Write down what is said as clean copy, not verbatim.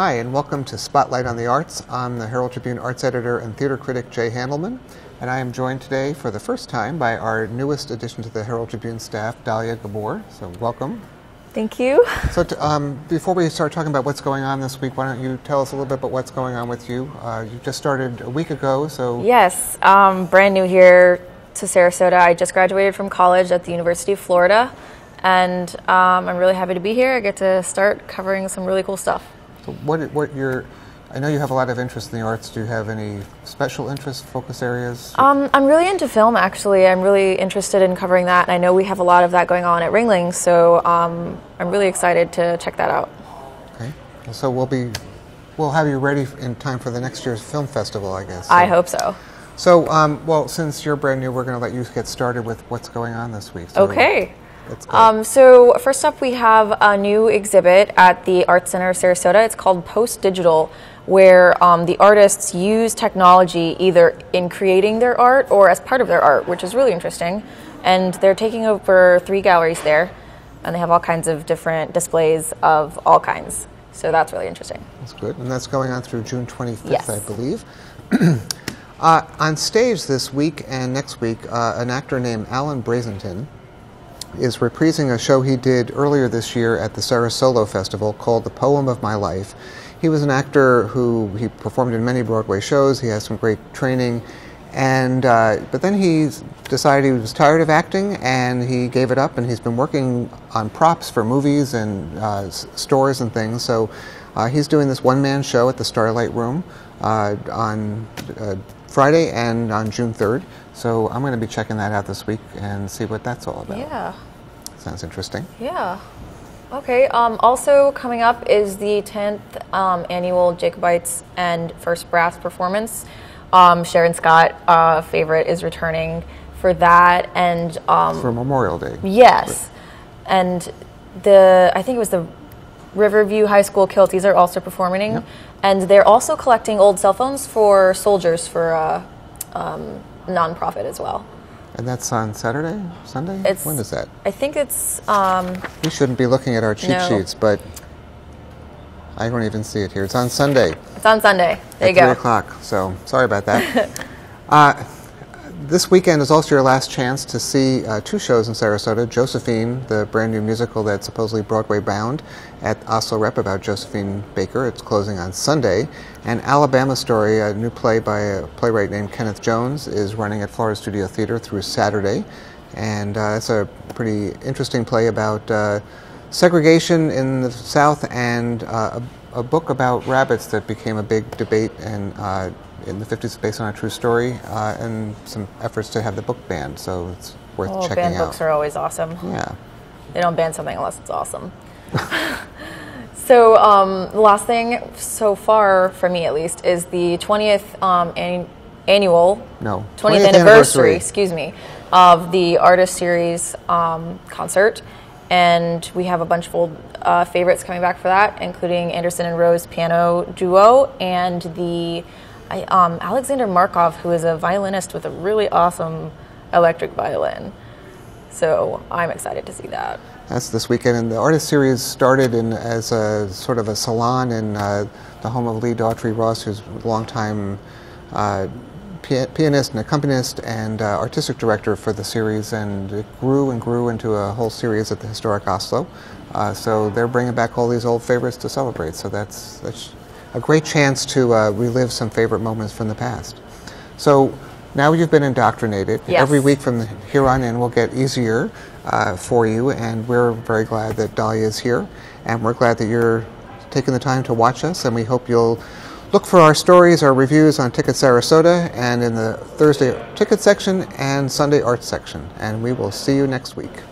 Hi, and welcome to Spotlight on the Arts. I'm the Herald-Tribune arts editor and theater critic Jay Handelman, and I am joined today for the first time by our newest addition to the Herald-Tribune staff, Dahlia. So welcome. Thank you. So before we start talking about what's going on this week, why don't you tell us a little bit about what's going on with you? You just started a week ago, so... Yes, brand new here to Sarasota. I just graduated from college at the University of Florida, and I'm really happy to be here. I get to start covering some really cool stuff. So I know you have a lot of interest in the arts. Do you have any special interests, focus areas? I'm really into film, actually. I'm really interested in covering that, and I know we have a lot of that going on at Ringling, so I'm really excited to check that out. Okay, so we'll have you ready in time for the next year's film festival, I guess. I hope so. So, well, since you're brand new, we're going to let you get started with what's going on this week. So okay. So first up, we have a new exhibit at the Center Sarasota. It's called Post Digital, where the artists use technology either in creating their art or as part of their art, which is really interesting. And they're taking over 3 galleries there, and they have all kinds of different displays of all kinds. So that's really interesting. That's good. And that's going on through June 25th, yes. I believe. On stage this week and next week, an actor named Alan Brazenton is reprising a show he did earlier this year at the Sarasota Festival called The Poem of My Life. He was an actor who he performed in many Broadway shows. He has some great training, and but then he decided he was tired of acting and he gave it up, and he's been working on props for movies and stores and things. So he's doing this one-man show at the Starlight Room on Friday and on June 3rd. So I'm going to be checking that out this week and see what that's all about. Yeah. Sounds interesting. Yeah. Okay. Also coming up is the 10th annual Jacobites and First Brass performance. Sharon Scott, favorite, is returning for that, and for Memorial Day. Yes, and I think it was the Riverview High School Kilties are also performing, yep. And they're also collecting old cell phones for soldiers for nonprofit as well. And that's on Saturday, Sunday? When is that? I think it's... we shouldn't be looking at our cheat sheets, but I don't even see it here. It's on Sunday. It's on Sunday. There you go. At 3 o'clock, so sorry about that. This weekend is also your last chance to see 2 shows in Sarasota. Josephine, the brand new musical that's supposedly Broadway bound at Oslo Rep about Josephine Baker. It's closing on Sunday. And Alabama Story, a new play by a playwright named Kenneth Jones, is running at Florida Studio Theater through Saturday. And it's a pretty interesting play about segregation in the South, and a book about rabbits that became a big debate and in the 50s, based on a true story, and some efforts to have the book banned, so it's worth checking out. Banned books are always awesome. Yeah. They don't ban something unless it's awesome. So the last thing so far, for me at least, is the 20th anniversary, excuse me, of the Artist Series concert. And we have a bunch of old favorites coming back for that, including Anderson and Rose piano duo and the Alexander Markov, who is a violinist with a really awesome electric violin. So I'm excited to see that. That's this weekend, and the Artist Series started as a sort of a salon in the home of Lee Daughtry Ross, who's a longtime pianist and accompanist and artistic director for the series, and it grew and grew into a whole series at the historic Oslo. So they're bringing back all these old favorites to celebrate. So that's a great chance to relive some favorite moments from the past. So now you've been indoctrinated. Yes. Every week from here on in will get easier for you, and we're very glad that Dahlia is here, and we're glad that you're taking the time to watch us, and we hope you'll look for our stories, our reviews on Ticket Sarasota, and in the Thursday ticket section and Sunday arts section. And we will see you next week.